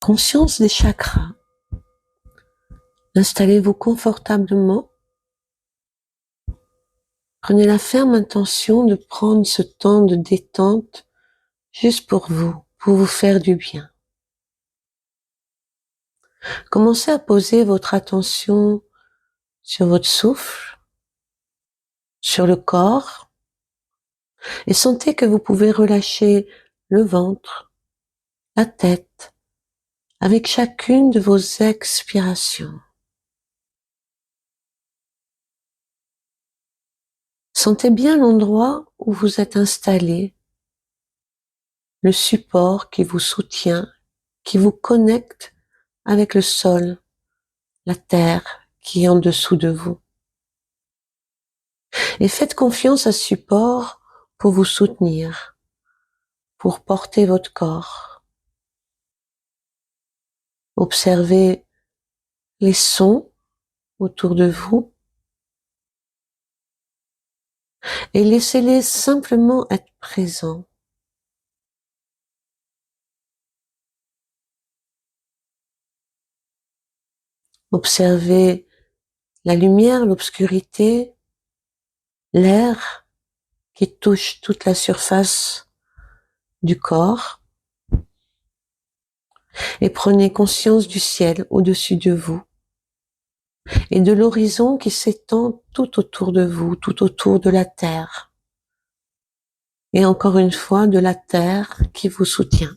Conscience des chakras. Installez-vous confortablement. Prenez la ferme intention de prendre ce temps de détente juste pour vous faire du bien. Commencez à poser votre attention sur votre souffle, sur le corps, et sentez que vous pouvez relâcher le ventre, la tête, avec chacune de vos expirations. Sentez bien l'endroit où vous êtes installé, le support qui vous soutient, qui vous connecte avec le sol, la terre qui est en dessous de vous. Et faites confiance à ce support pour vous soutenir, pour porter votre corps. Observez les sons autour de vous et laissez-les simplement être présents. Observez la lumière, l'obscurité, l'air qui touche toute la surface du corps et prenez conscience du ciel au-dessus de vous et de l'horizon qui s'étend tout autour de vous, tout autour de la terre. Et encore une fois, de la terre qui vous soutient.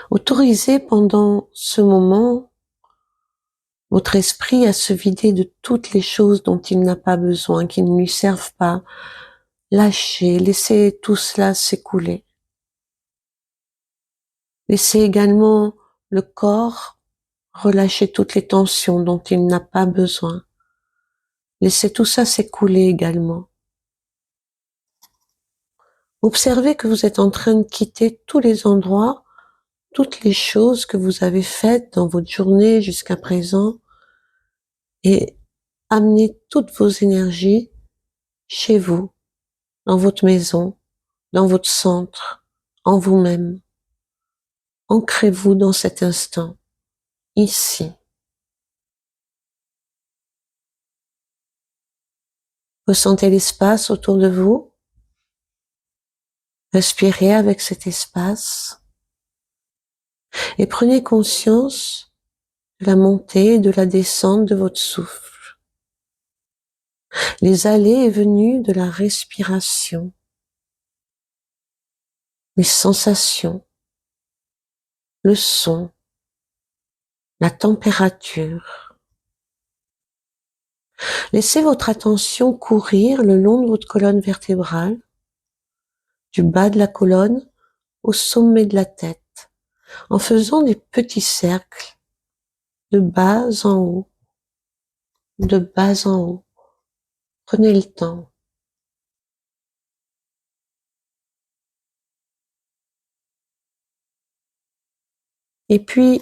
Autorisez pendant ce moment votre esprit à se vider de toutes les choses dont il n'a pas besoin, qui ne lui servent pas. Lâchez, laissez tout cela s'écouler. Laissez également le corps relâcher toutes les tensions dont il n'a pas besoin. Laissez tout ça s'écouler également. Observez que vous êtes en train de quitter tous les endroits, toutes les choses que vous avez faites dans votre journée jusqu'à présent et amenez toutes vos énergies chez vous, dans votre maison, dans votre centre, en vous-même. Ancrez-vous dans cet instant, ici. Ressentez l'espace autour de vous. Respirez avec cet espace et prenez conscience de la montée et de la descente de votre souffle. Les allées et venues de la respiration. Les sensations, le son, la température. Laissez votre attention courir le long de votre colonne vertébrale, du bas de la colonne au sommet de la tête, en faisant des petits cercles de bas en haut, de bas en haut. Prenez le temps. Et puis,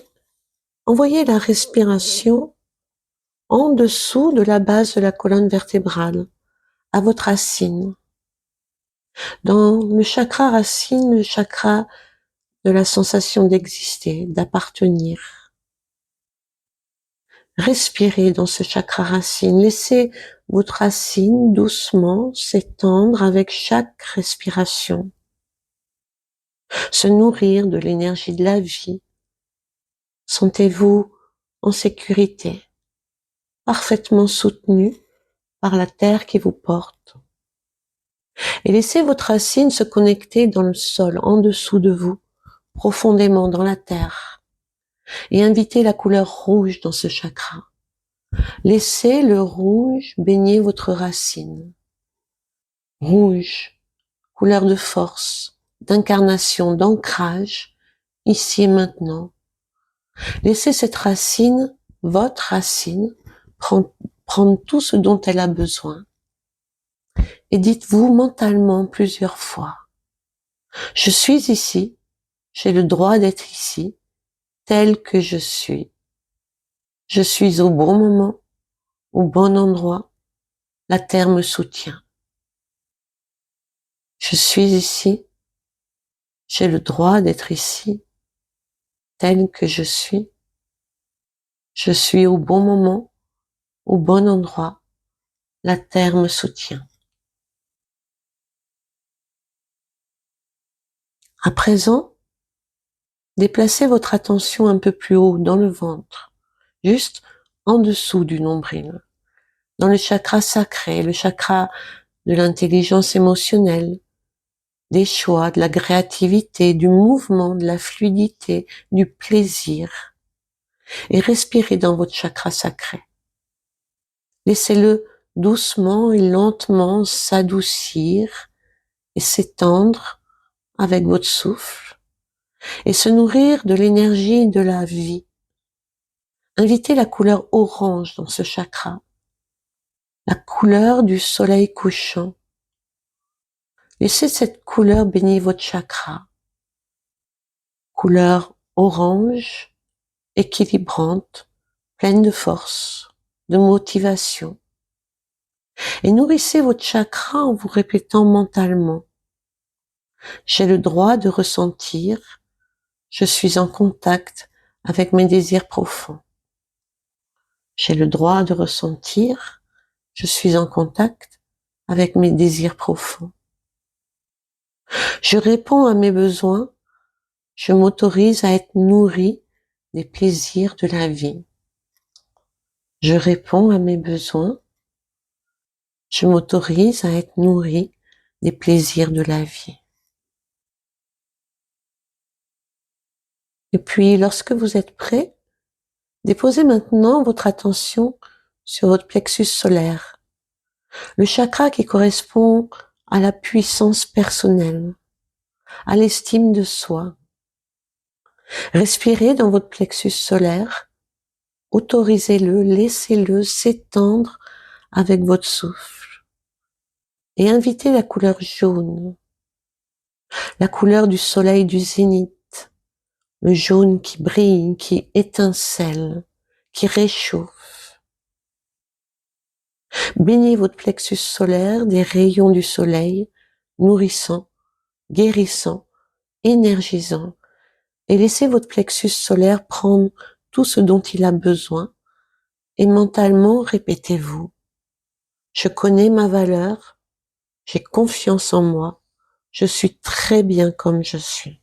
envoyez la respiration en dessous de la base de la colonne vertébrale, à votre racine. Dans le chakra racine, le chakra de la sensation d'exister, d'appartenir. Respirez dans ce chakra racine. Laissez votre racine doucement s'étendre avec chaque respiration. Se nourrir de l'énergie de la vie. Sentez-vous en sécurité, parfaitement soutenu par la terre qui vous porte. Et laissez votre racine se connecter dans le sol, en dessous de vous, profondément dans la terre. Et invitez la couleur rouge dans ce chakra. Laissez le rouge baigner votre racine. Rouge, couleur de force, d'incarnation, d'ancrage, ici et maintenant. Laissez cette racine, votre racine, prendre tout ce dont elle a besoin. Et dites-vous mentalement plusieurs fois, je suis ici, j'ai le droit d'être ici, tel que je suis. Je suis au bon moment, au bon endroit, la terre me soutient. Je suis ici, j'ai le droit d'être ici, tel que je suis. Je suis au bon moment, au bon endroit, la terre me soutient. À présent, déplacez votre attention un peu plus haut dans le ventre, juste en dessous du nombril, dans le chakra sacré, le chakra de l'intelligence émotionnelle, des choix, de la créativité, du mouvement, de la fluidité, du plaisir. Et respirez dans votre chakra sacré. Laissez-le doucement et lentement s'adoucir et s'étendre avec votre souffle et se nourrir de l'énergie de la vie. Invitez la couleur orange dans ce chakra, la couleur du soleil couchant. Laissez cette couleur baigner votre chakra. Couleur orange, équilibrante, pleine de force, de motivation. Et nourrissez votre chakra en vous répétant mentalement: j'ai le droit de ressentir, je suis en contact avec mes désirs profonds. J'ai le droit de ressentir, je suis en contact avec mes désirs profonds. Je réponds à mes besoins, je m'autorise à être nourri des plaisirs de la vie. Je réponds à mes besoins, je m'autorise à être nourri des plaisirs de la vie. Et puis, lorsque vous êtes prêt, déposez maintenant votre attention sur votre plexus solaire, le chakra qui correspond à la puissance personnelle, à l'estime de soi. Respirez dans votre plexus solaire, autorisez-le, laissez-le s'étendre avec votre souffle et invitez la couleur jaune, la couleur du soleil du zénith, le jaune qui brille, qui étincelle, qui réchauffe. Baignez votre plexus solaire des rayons du soleil, nourrissant, guérissant, énergisant, et laissez votre plexus solaire prendre tout ce dont il a besoin, et mentalement répétez-vous: je connais ma valeur, j'ai confiance en moi, je suis très bien comme je suis.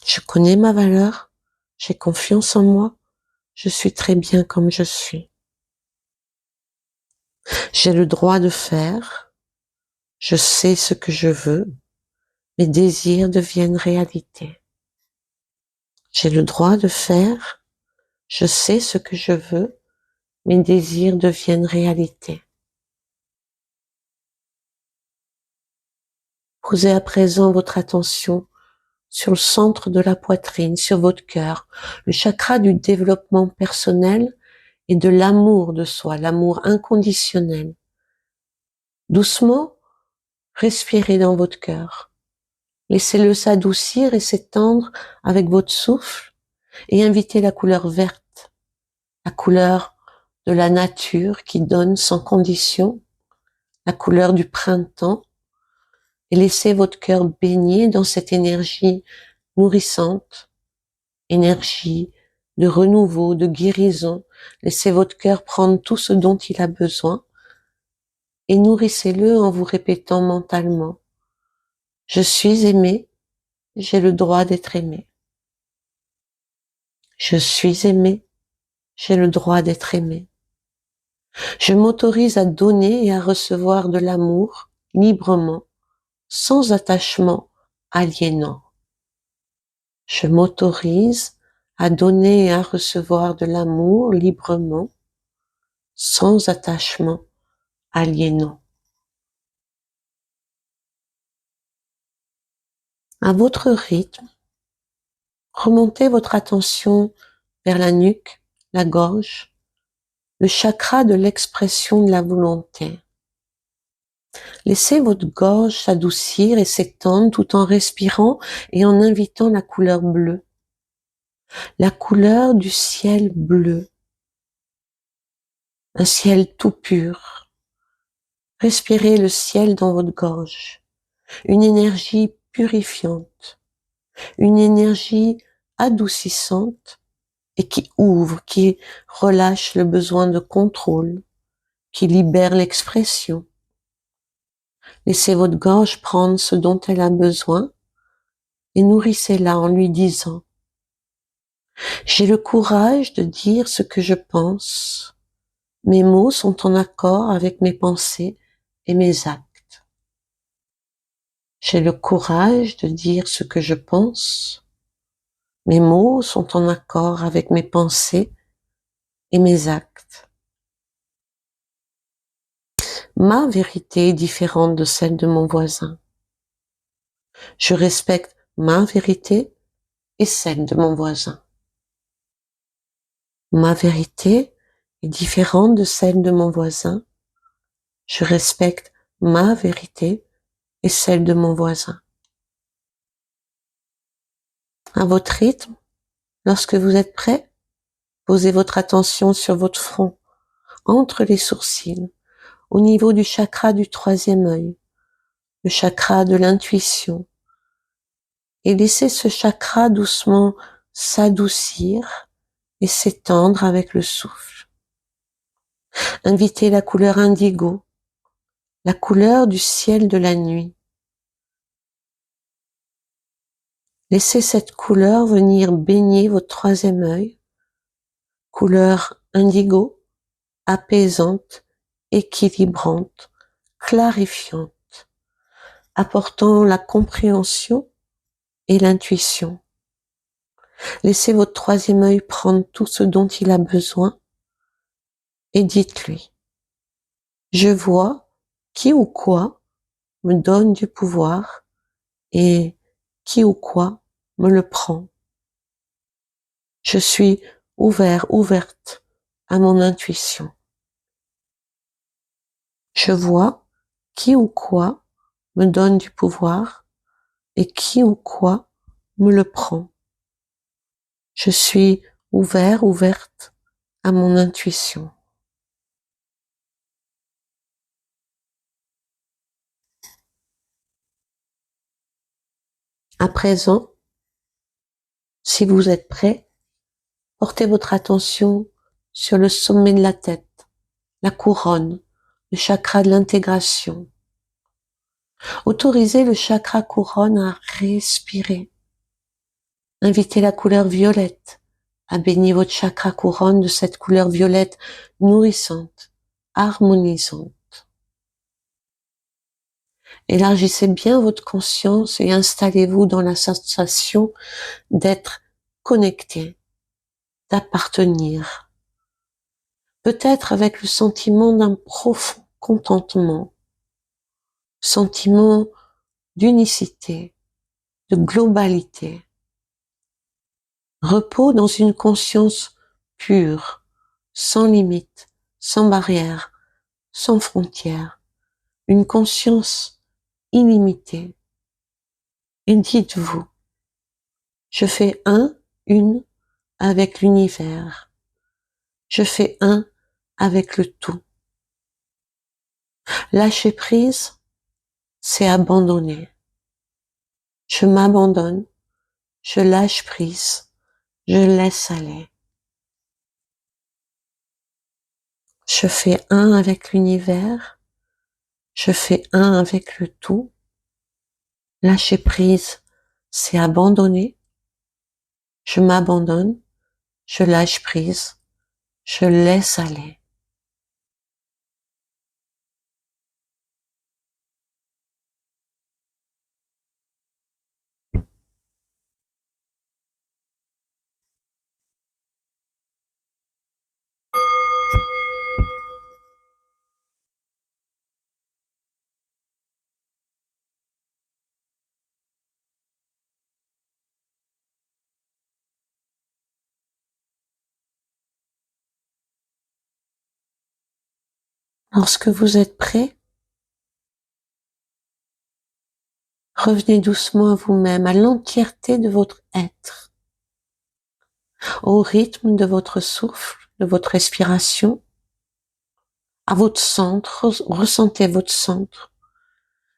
Je connais ma valeur, j'ai confiance en moi, je suis très bien comme je suis. J'ai le droit de faire, je sais ce que je veux, mes désirs deviennent réalité. J'ai le droit de faire, je sais ce que je veux, mes désirs deviennent réalité. Posez à présent votre attention sur le centre de la poitrine, sur votre cœur, le chakra du développement personnel et de l'amour de soi, l'amour inconditionnel. Doucement, respirez dans votre cœur. Laissez-le s'adoucir et s'étendre avec votre souffle et invitez la couleur verte, la couleur de la nature qui donne sans condition, la couleur du printemps, et laissez votre cœur baigner dans cette énergie nourrissante, énergie de renouveau, de guérison. Laissez votre cœur prendre tout ce dont il a besoin et nourrissez-le en vous répétant mentalement: je suis aimé, j'ai le droit d'être aimé. Je suis aimé, j'ai le droit d'être aimé. Je m'autorise à donner et à recevoir de l'amour librement, sans attachement aliénant. Je m'autorise à donner et à recevoir de l'amour librement, sans attachement aliénant. À votre rythme, remontez votre attention vers la nuque, la gorge, le chakra de l'expression de la volonté. Laissez votre gorge s'adoucir et s'étendre tout en respirant et en invitant la couleur bleue, la couleur du ciel bleu. un ciel tout pur. Respirez le ciel dans votre gorge, une énergie purifiante, une énergie adoucissante et qui ouvre, qui relâche le besoin de contrôle, qui libère l'expression. Laissez votre gorge prendre ce dont elle a besoin et nourrissez-la en lui disant: j'ai le courage de dire ce que je pense. Mes mots sont en accord avec mes pensées et mes actes. J'ai le courage de dire ce que je pense. Mes mots sont en accord avec mes pensées et mes actes. Ma vérité est différente de celle de mon voisin. Je respecte ma vérité et celle de mon voisin. Ma vérité est différente de celle de mon voisin. Je respecte ma vérité et celle de mon voisin. À votre rythme, lorsque vous êtes prêt, posez votre attention sur votre front, entre les sourcils, au niveau du chakra du troisième œil, le chakra de l'intuition, et laissez ce chakra doucement s'adoucir et s'étendre avec le souffle. Invitez la couleur indigo, la couleur du ciel de la nuit. Laissez cette couleur venir baigner votre troisième œil, couleur indigo, apaisante, équilibrante, clarifiante, apportant la compréhension et l'intuition. Laissez votre troisième œil prendre tout ce dont il a besoin et dites-lui: je vois qui ou quoi me donne du pouvoir et qui ou quoi me le prend. Je suis ouverte à mon intuition. Je vois qui ou quoi me donne du pouvoir et qui ou quoi me le prend. Je suis ouverte à mon intuition. À présent, si vous êtes prêt, portez votre attention sur le sommet de la tête, la couronne, le chakra de l'intégration. Autorisez le chakra couronne à respirer. Invitez la couleur violette à bénir votre chakra couronne de cette couleur violette nourrissante, harmonisante. Élargissez bien votre conscience et installez-vous dans la sensation d'être connecté, d'appartenir. Peut-être avec le sentiment d'un profond contentement, sentiment d'unicité, de globalité. Repos dans une conscience pure, sans limite, sans barrière, sans frontières. Une conscience illimitée. Et dites-vous: je fais une avec l'univers. Je fais un avec le tout. Lâcher prise, c'est abandonner. Je m'abandonne, je lâche prise, je laisse aller. Je fais un avec l'univers, je fais un avec le tout. Lâcher prise, c'est abandonner. Je m'abandonne, je lâche prise, je laisse aller. Lorsque vous êtes prêt, revenez doucement à vous-même, à l'entièreté de votre être, au rythme de votre souffle, de votre respiration. à votre centre, ressentez votre centre.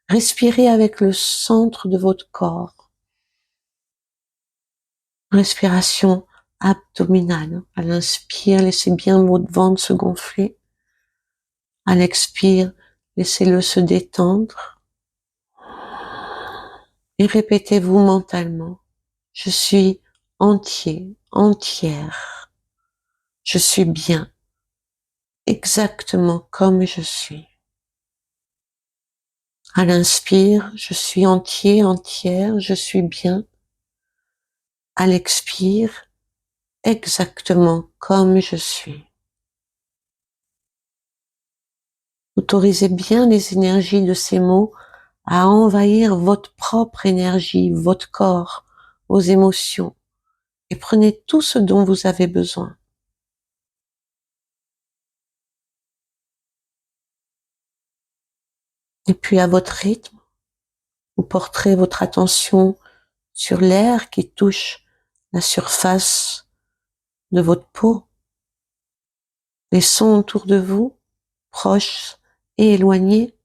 Respirez avec le centre de votre corps. Respiration abdominale. À l'inspire, laissez bien votre ventre se gonfler. À l'expire, laissez-le se détendre. Et répétez-vous mentalement. Je suis entier, entière. Je suis bien, exactement comme je suis. À l'inspire, je suis entier, entière, je suis bien. À l'expire, exactement comme je suis. Autorisez bien les énergies de ces mots à envahir votre propre énergie, votre corps, vos émotions, et prenez tout ce dont vous avez besoin. Et puis à votre rythme, vous porterez votre attention sur l'air qui touche la surface de votre peau, les sons autour de vous, proches et éloignés.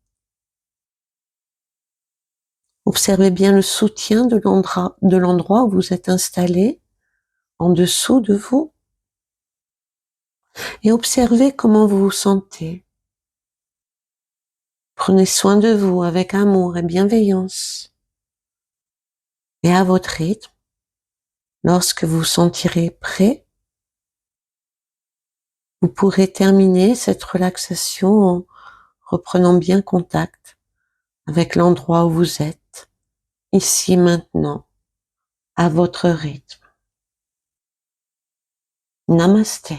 Observez bien le soutien de l'endroit où vous êtes installé, en dessous de vous, et observez comment vous vous sentez. Prenez soin de vous avec amour et bienveillance. Et à votre rythme, lorsque vous vous sentirez prêt, vous pourrez terminer cette relaxation en reprenant bien contact avec l'endroit où vous êtes, ici maintenant, à votre rythme. Namasté.